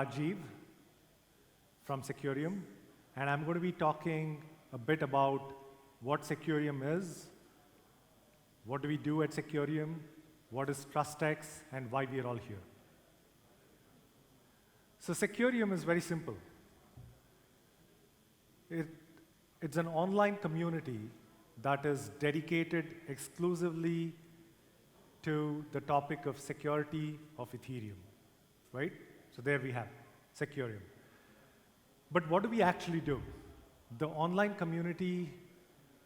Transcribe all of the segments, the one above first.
Rajiv from Securium, and I'm going to be talking a bit about what Securium is, what do we do at Securium, what is TrustX, and why we are all here. So Securium is very simple. It's an online community that is dedicated exclusively to the topic of security of Ethereum, right? So there we have Securium. But what do we actually do? The online community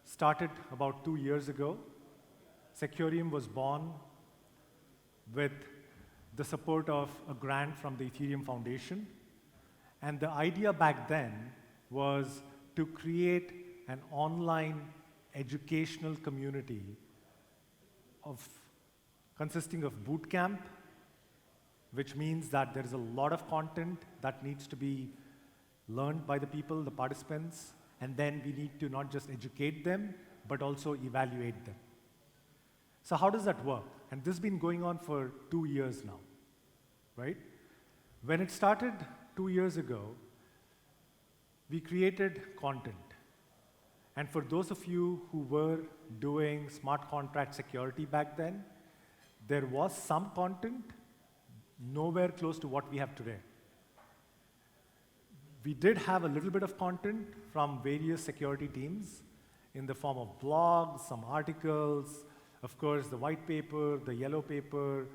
started about 2 years ago. Securium was born with the support of a grant from the Ethereum Foundation. And the idea back then was to create an online educational community consisting of boot camp, which means that there is a lot of content that needs to be learned by the people, the participants, and then we need to not just educate them, but also evaluate them. So how does that work? And this has been going on for 2 years now, right? When it started 2 years ago, we created content. And for those of you who were doing smart contract security back then, there was some content, nowhere close to what we have today. We did have a little bit of content from various security teams in the form of blogs, some articles, of course, the white paper, the yellow paper,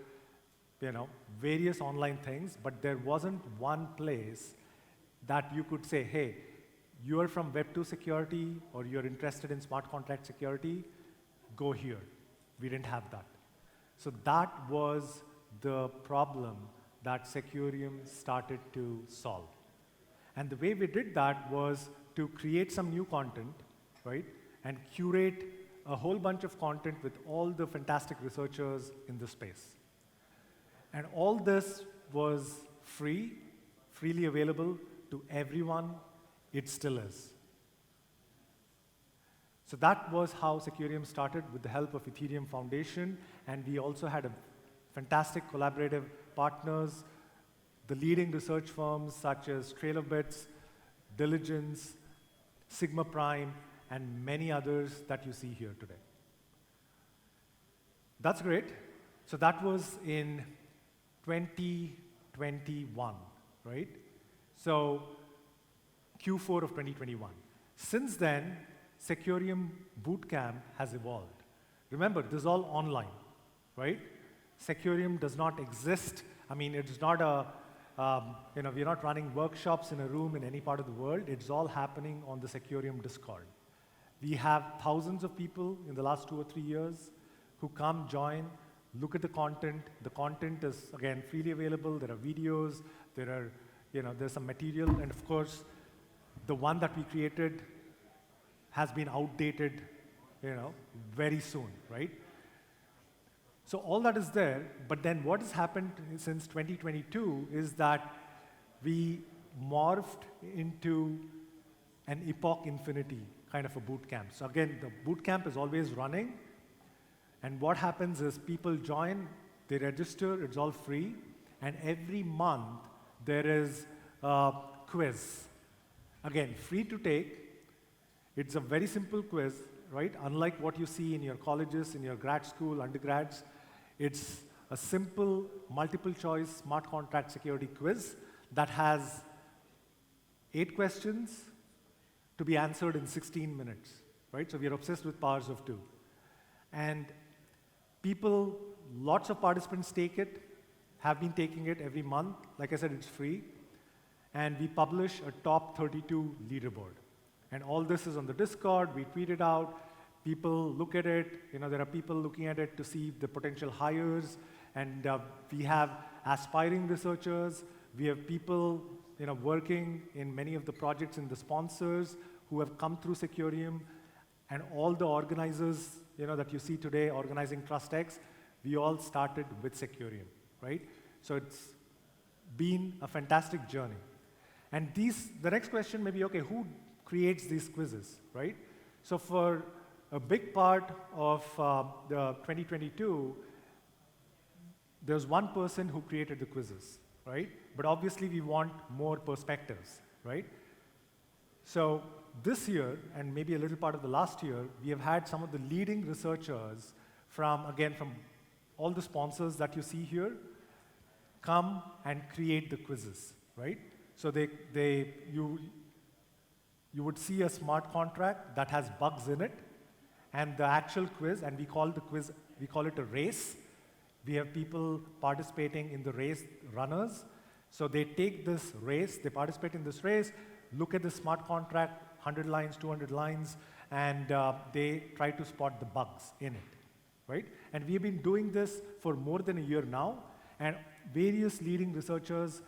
various online things, but there wasn't one place that you could say, hey, you are from Web2 security or you're interested in smart contract security, go here. We didn't have that. So that was the problem that Securium started to solve. And the way we did that was to create some new content, right? And curate a whole bunch of content with all the fantastic researchers in the space. And all this was freely available to everyone. It still is. So that was how Securium started, with the help of Ethereum Foundation, and we also had a fantastic collaborative partners, the leading research firms such as TrailofBits, Diligence, Sigma Prime, and many others that you see here today. That's great. So that was in 2021, right? So Q4 of 2021. Since then, Securium Bootcamp has evolved. Remember, this is all online, right? Securium does not exist. I mean, it's not we're not running workshops in a room in any part of the world. It's all happening on the Securium Discord. We have thousands of people in the last 2 or 3 years who come, join, look at the content. The content is, again, freely available. There are videos, there's some material, and of course, the one that we created has been outdated, very soon, right? So all that is there, but then what has happened since 2022 is that we morphed into an Epoch Infinity kind of a boot camp. So again, the boot camp is always running, and what happens is people join, they register, it's all free, and every month there is a quiz. Again, free to take. It's a very simple quiz, right? Unlike what you see in your colleges, in your grad school, undergrads, it's a simple multiple choice smart contract security quiz that has 8 questions to be answered in 16 minutes, right? So we are obsessed with powers of 2. And people, lots of participants take it, have been taking it every month. Like I said, it's free. And we publish a top 32 leaderboard. And all this is on the Discord. We tweet it out. People look at it. There are people looking at it to see the potential hires. And we have aspiring researchers. We have people working in many of the projects and the sponsors who have come through Securium. And all the organizers that you see today organizing TrustX, we all started with Securium, right? So it's been a fantastic journey. And the next question may be, okay, who creates these quizzes, right? So for a big part of the 2022, there's one person who created the quizzes, right? But obviously we want more perspectives, right? So this year, and maybe a little part of the last year, we have had some of the leading researchers from all the sponsors that you see here, come and create the quizzes, right? So you would see a smart contract that has bugs in it, and the actual quiz, and we call it a race. We have people participating in the race, runners. So they take this race, they participate in this race, look at the smart contract, 100 lines, 200 lines, and they try to spot the bugs in it, right? And we've been doing this for more than a year now, and various leading researchers,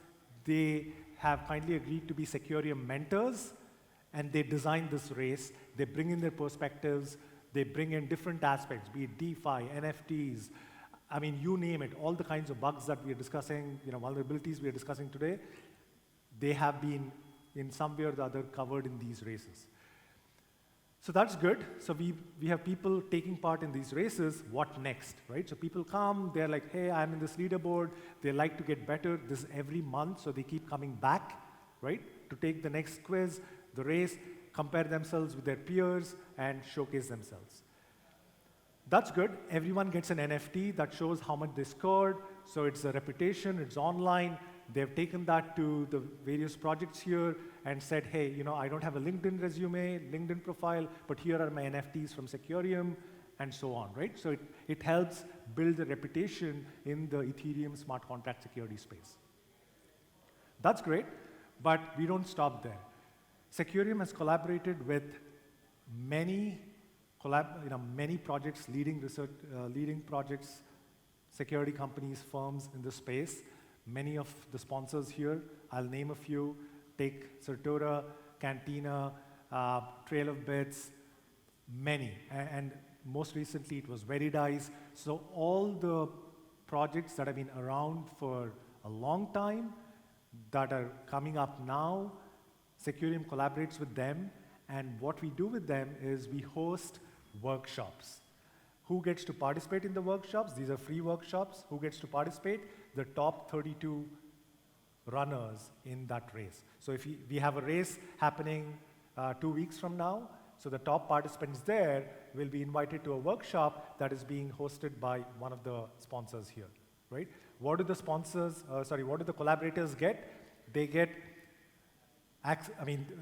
they have kindly agreed to be Securium mentors, and they design this race. They bring in their perspectives, they bring in different aspects, be it DeFi, NFTs, I mean, you name it, all the kinds of bugs that we are discussing, vulnerabilities we are discussing today, they have been in some way or the other covered in these races. So that's good. So we have people taking part in these races. What next, right? So people come, they're like, hey, I'm in this leaderboard. They like to get better. This is every month, so they keep coming back, right, to take the next quiz, the race, compare themselves with their peers, and showcase themselves. That's good. Everyone gets an NFT that shows how much they scored. So it's a reputation, it's online. They've taken that to the various projects here and said, hey, I don't have a LinkedIn resume, LinkedIn profile, but here are my NFTs from Securium, and so on, right? So it helps build a reputation in the Ethereum smart contract security space. That's great, but we don't stop there. Securium has collaborated with many projects, leading research, leading projects, security companies, firms in the space. Many of the sponsors here, I'll name a few, take Certora, Cantina, Trail of Bits, many. And most recently it was Veridice. So all the projects that have been around for a long time, that are coming up now, Securium collaborates with them. And what we do with them is we host workshops. Who gets to participate in the workshops? These are free workshops. Who gets to participate? The top 32 runners in that race. So if we have a race happening 2 weeks from now, so the top participants there will be invited to a workshop that is being hosted by one of the sponsors here, right? What do the collaborators get? They get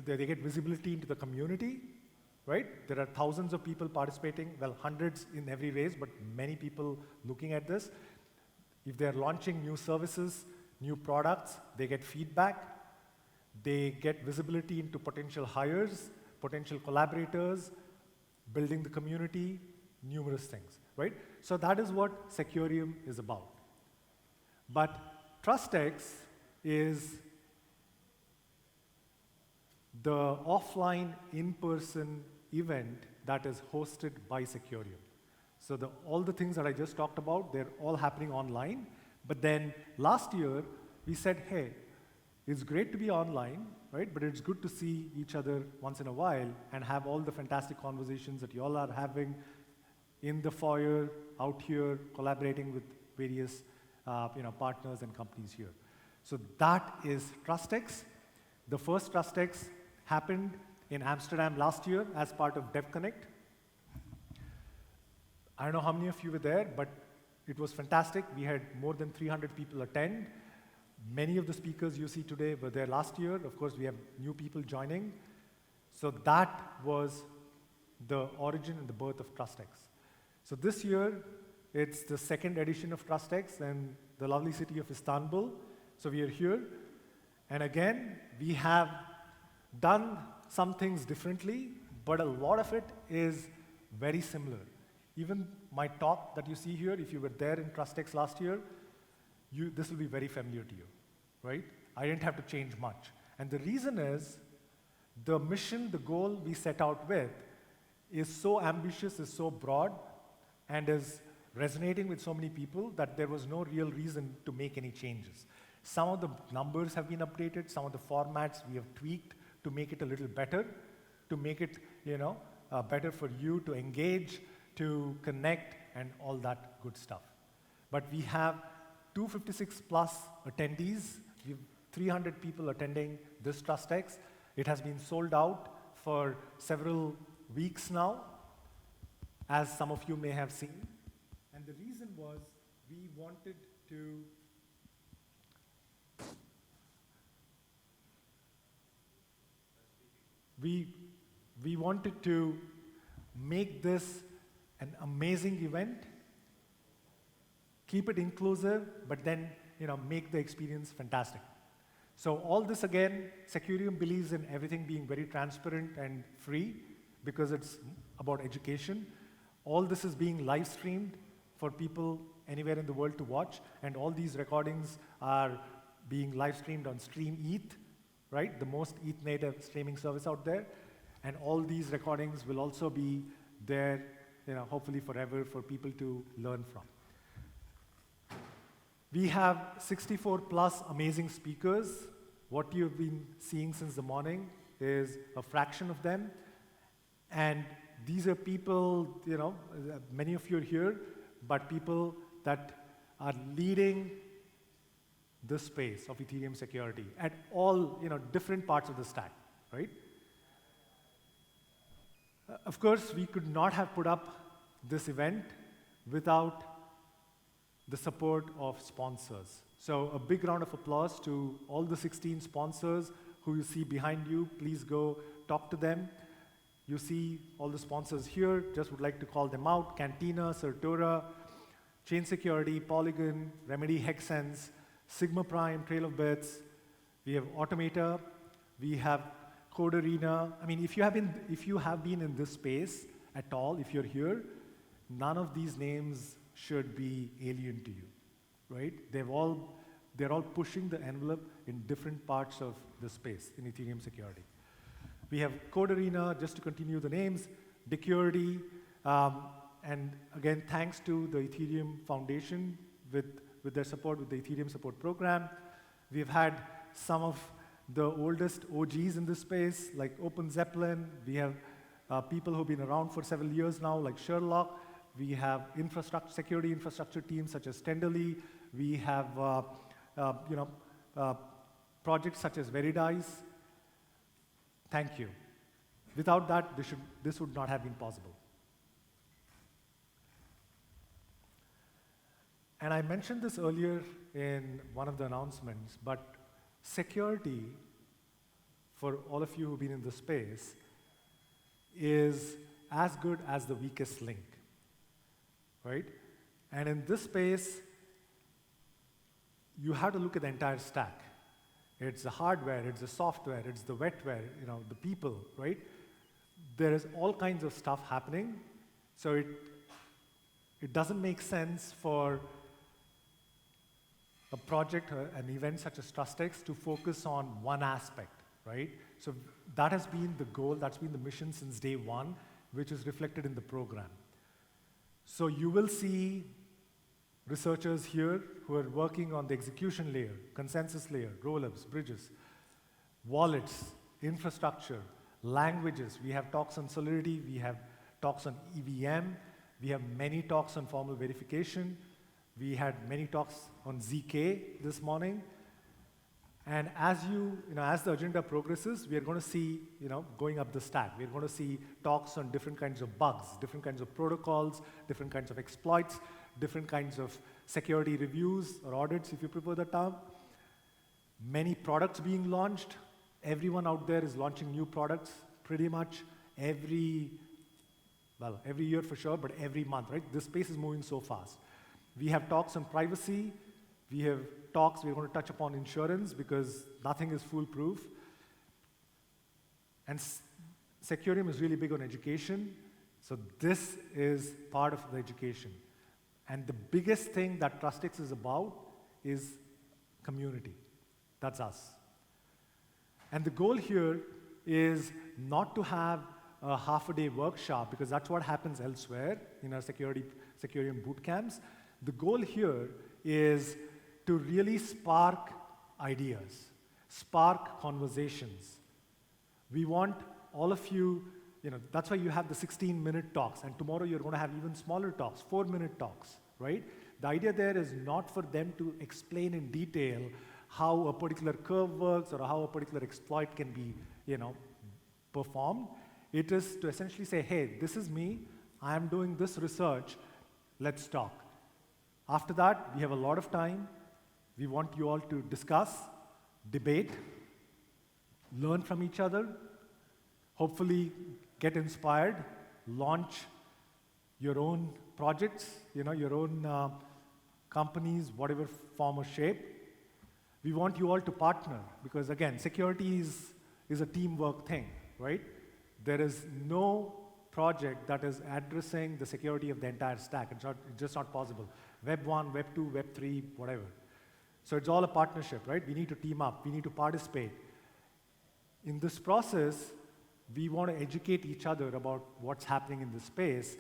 they get visibility into the community, right? There are thousands of people participating, well, hundreds in every race, but many people looking at this. If they're launching new services, new products, they get feedback. They get visibility into potential hires, potential collaborators, building the community, numerous things, right? So that is what Securium is about. But TrustX is the offline, in-person event that is hosted by Securium. So all the things that I just talked about, they're all happening online. But then last year, we said, hey, it's great to be online, right? But it's good to see each other once in a while and have all the fantastic conversations that you all are having in the foyer, out here, collaborating with various partners and companies here. So that is TrustX. The first TrustX happened in Amsterdam last year as part of DevConnect. I don't know how many of you were there, but it was fantastic. We had more than 300 people attend. Many of the speakers you see today were there last year. Of course, we have new people joining. So that was the origin and the birth of TrustX. So this year, it's the second edition of TrustX in the lovely city of Istanbul. So we are here. And again, we have done some things differently, but a lot of it is very similar. Even my talk that you see here, if you were there in TrustX last year, this will be very familiar to you, right? I didn't have to change much. And the reason is, the mission, the goal we set out with is so ambitious, is so broad, and is resonating with so many people that there was no real reason to make any changes. Some of the numbers have been updated, some of the formats we have tweaked to make it a little better, to make it better for you to engage, to connect, and all that good stuff. But we have 256 plus attendees. We have 300 people attending this TrustX. It has been sold out for several weeks now, as some of you may have seen. And the reason was we wanted to we wanted to make this an amazing event, keep it inclusive, but then make the experience fantastic. So all this again, Securium believes in everything being very transparent and free because it's about education. All this is being live streamed for people anywhere in the world to watch, and all these recordings are being live streamed on StreamETH, right? The most ETH native streaming service out there. And all these recordings will also be there, hopefully forever for people to learn from. We have 64 plus amazing speakers. What you've been seeing since the morning is a fraction of them. And these are people, many of you are here, but people that are leading the space of Ethereum security at all, different parts of the stack, right? Of course, we could not have put up this event without the support of sponsors. So a big round of applause to all the 16 sponsors who you see behind you. Please go talk to them. You see all the sponsors here. Just would like to call them out: Cantina, Certora, Chain Security, Polygon, Remedy, Hexsense, Sigma Prime, Trail of Bits. We have Automata. We have Code Arena. I mean, if you have been in this space at all, if you're here, none of these names should be alien to you, right? They're all pushing the envelope in different parts of the space in Ethereum security. We have Code Arena, just to continue the names, Decurity, and again, thanks to the Ethereum Foundation with their support, with the Ethereum support program. We've had some of the oldest OGs in this space, like Open Zeppelin. We have people who've been around for several years now, like Sherlock. We have security infrastructure teams such as Tenderly. We have projects such as Veridice. Thank you. Without that, this would not have been possible. And I mentioned this earlier in one of the announcements, but security, for all of you who've been in the space, is as good as the weakest link, right? And in this space, you have to look at the entire stack. It's the hardware, it's the software, it's the wetware, the people, right? There is all kinds of stuff happening, so it doesn't make sense for a project, an event such as TrustX, to focus on one aspect, right? So that has been the goal, that's been the mission since day one, which is reflected in the program. So you will see researchers here who are working on the execution layer, consensus layer, rollups, bridges, wallets, infrastructure, languages. We have talks on Solidity, we have talks on EVM, we have many talks on formal verification. We had many talks on ZK this morning. And as as the agenda progresses, we are going to see, going up the stack. We're going to see talks on different kinds of bugs, different kinds of protocols, different kinds of exploits, different kinds of security reviews or audits, if you prefer the term. Many products being launched. Everyone out there is launching new products pretty much every year for sure, but every month, right? This space is moving so fast. We have talks on privacy. We have talks, we're going to touch upon insurance because nothing is foolproof. And Securium is really big on education. So this is part of the education. And the biggest thing that TrustX is about is community. That's us. And the goal here is not to have a half-a-day workshop, because that's what happens elsewhere in our Securium boot camps. The goal here is to really spark ideas, spark conversations. We want all of you, that's why you have the 16-minute talks, and tomorrow you're going to have even smaller talks, 4-minute talks, right? The idea there is not for them to explain in detail how a particular curve works or how a particular exploit can be, performed. It is to essentially say, hey, this is me, I am doing this research, let's talk. After that, we have a lot of time. We want you all to discuss, debate, learn from each other, hopefully get inspired, launch your own projects, your own companies, whatever form or shape. We want you all to partner because, again, security is a teamwork thing, right? There is no project that is addressing the security of the entire stack. It's just not possible. Web 1, Web 2, Web 3, whatever. So it's all a partnership, right? We need to team up. We need to participate. In this process, we want to educate each other about what's happening in this space.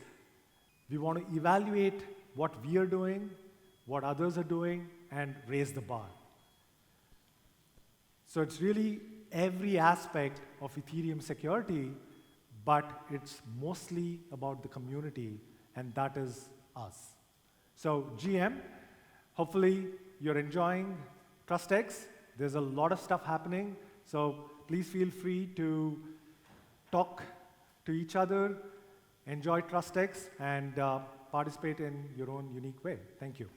We want to evaluate what we are doing, what others are doing, and raise the bar. So it's really every aspect of Ethereum security, but it's mostly about the community, and that is us. So GM, hopefully you're enjoying TrustX. There's a lot of stuff happening, so please feel free to talk to each other, enjoy TrustX, and participate in your own unique way. Thank you.